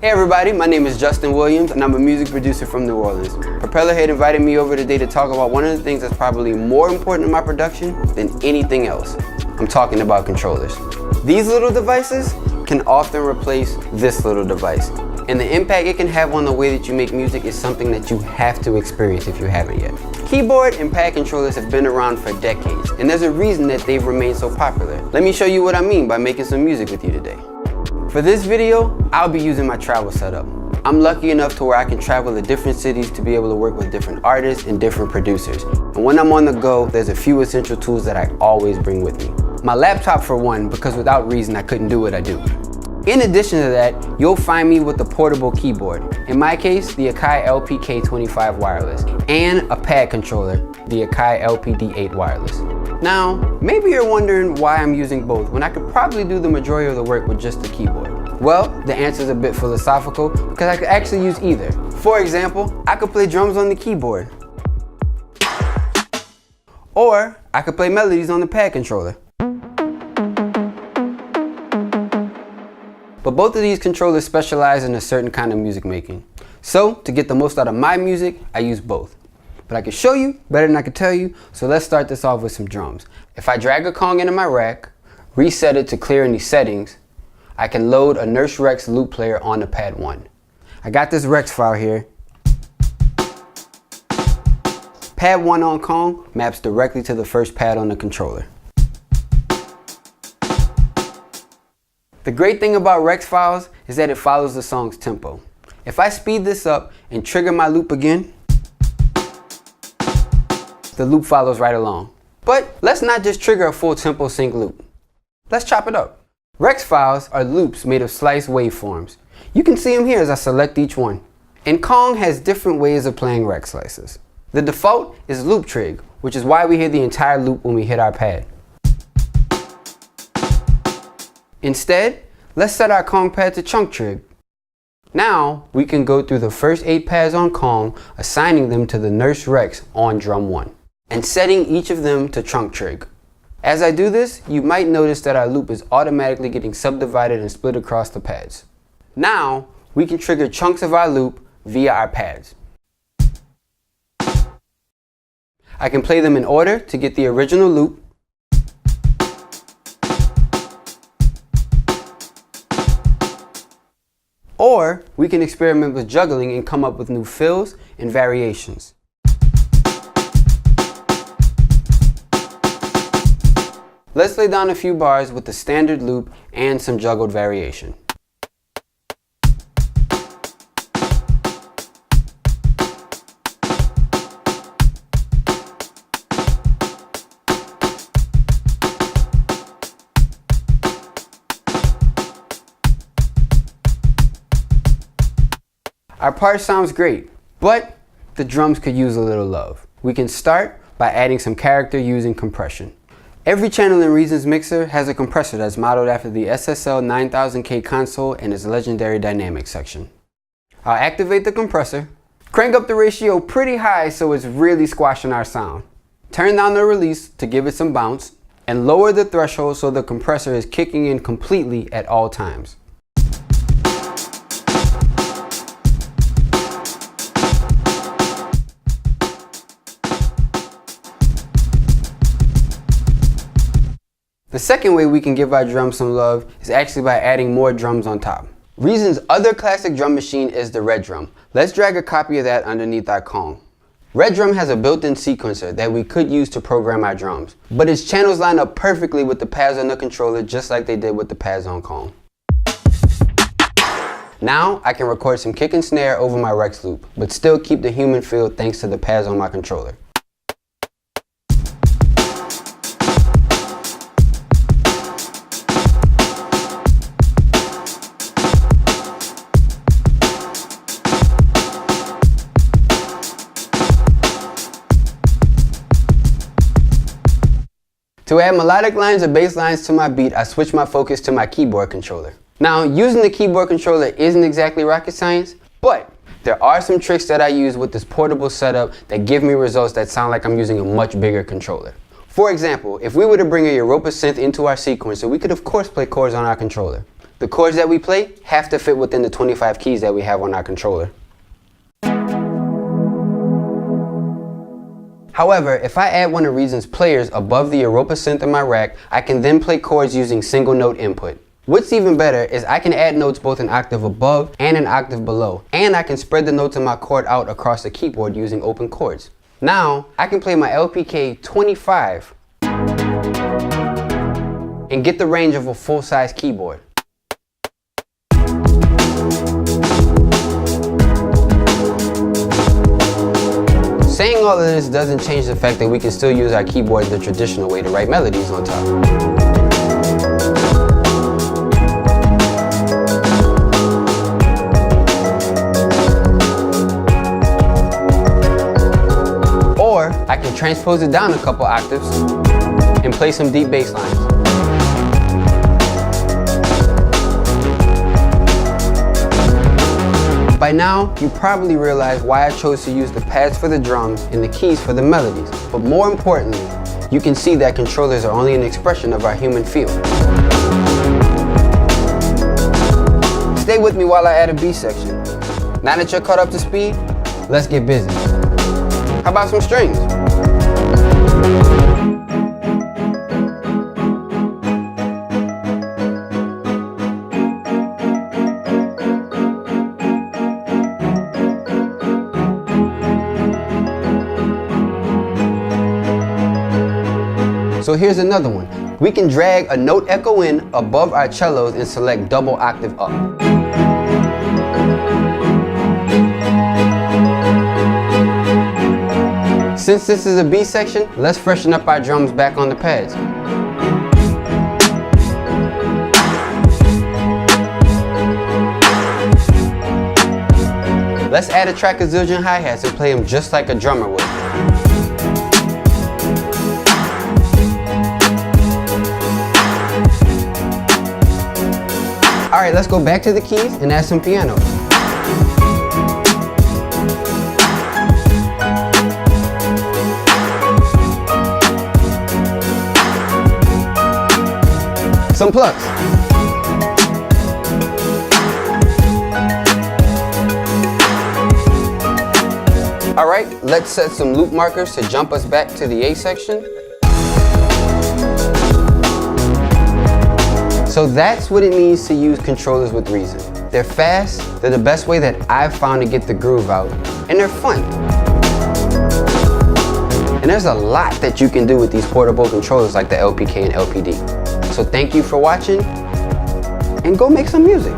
Hey everybody, my name is Justin Williams and I'm a music producer from New Orleans. Propellerhead invited me over today to talk about one of the things that's probably more important in my production than anything else. I'm talking about controllers. These little devices can often replace this little device. And the impact it can have on the way that you make music is something that you have to experience if you haven't yet. Keyboard and pad controllers have been around for decades, and there's a reason that they've remained so popular. Let me show you what I mean by making some music with you today. For this video, I'll be using my travel setup. I'm lucky enough to where I can travel to different cities to be able to work with different artists and different producers. And when I'm on the go, there's a few essential tools that I always bring with me. My laptop for one, because without Reason I couldn't do what I do. In addition to that, you'll find me with a portable keyboard. In my case, the AKAI LPK25 wireless, and a pad controller, the AKAI LPD8 wireless. Now, maybe you're wondering why I'm using both when I could probably do the majority of the work with just the keyboard. Well, the answer is a bit philosophical because I could actually use either. For example, I could play drums on the keyboard. Or I could play melodies on the pad controller. But both of these controllers specialize in a certain kind of music making. So, to get the most out of my music, I use both. But I can show you better than I can tell you, so let's start this off with some drums. If I drag a Kong into my rack, reset it to clear any settings, I can load a Nurse Rex loop player on the pad 1. I got this Rex file here. Pad 1 on Kong maps directly to the first pad on the controller. The great thing about Rex files is that it follows the song's tempo. If I speed this up and trigger my loop again, the loop follows right along. But let's not just trigger a full tempo sync loop. Let's chop it up. Rex files are loops made of sliced waveforms. You can see them here as I select each one. And Kong has different ways of playing Rex slices. The default is loop trig, which is why we hear the entire loop when we hit our pad. Instead, let's set our Kong pad to chunk trig. Now, we can go through the first 8 pads on Kong, assigning them to the Nurse Rex on drum 1, and setting each of them to chunk trig. As I do this, you might notice that our loop is automatically getting subdivided and split across the pads. Now, we can trigger chunks of our loop via our pads. I can play them in order to get the original loop, or we can experiment with juggling and come up with new fills and variations. Let's lay down a few bars with the standard loop and some juggled variation. Our part sounds great, but the drums could use a little love. We can start by adding some character using compression. Every channel in Reason's mixer has a compressor that's modeled after the SSL 9000K console and its legendary dynamics section. I'll activate the compressor, crank up the ratio pretty high so it's really squashing our sound. Turn down the release to give it some bounce, and lower the threshold so the compressor is kicking in completely at all times. The second way we can give our drums some love is actually by adding more drums on top. Reason's other classic drum machine is the Red Drum. Let's drag a copy of that underneath our Kong. Red Drum has a built-in sequencer that we could use to program our drums, but its channels line up perfectly with the pads on the controller just like they did with the pads on Kong. Now I can record some kick and snare over my Rex loop, but still keep the human feel thanks to the pads on my controller. To add melodic lines or bass lines to my beat, I switch my focus to my keyboard controller. Now, using the keyboard controller isn't exactly rocket science, but there are some tricks that I use with this portable setup that give me results that sound like I'm using a much bigger controller. For example, if we were to bring a Europa synth into our sequencer, we could of course play chords on our controller. the chords that we play have to fit within the 25 keys that we have on our controller. However, if I add one of Reason's players above the Europa synth in my rack, I can then play chords using single note input. What's even better is I can add notes both an octave above and an octave below, and I can spread the notes of my chord out across the keyboard using open chords. Now, I can play my LPK 25 and get the range of a full-size keyboard. Saying all of this doesn't change the fact that we can still use our keyboard the traditional way to write melodies on top. Or I can transpose it down a couple octaves and play some deep bass lines. By now, you probably realize why I chose to use the pads for the drums and the keys for the melodies. But more importantly, you can see that controllers are only an expression of our human feel. Stay with me while I add a B section. Now that you're caught up to speed, let's get busy. How about some strings? So here's another one. We can drag a note echo in above our cellos and select double octave up. Since this is a B section, let's freshen up our drums back on the pads. Let's add a track of zildjian hi-hats and play them just like a drummer would. Alright, let's go back to the keys and add some piano. Some plucks. Alright, let's set some loop markers to jump us back to the A section. So that's what it means to use controllers with Reason. They're fast, they're the best way that I've found to get the groove out, and they're fun. And there's a lot that you can do with these portable controllers like the LPK and LPD. So thank you for watching, and go make some music.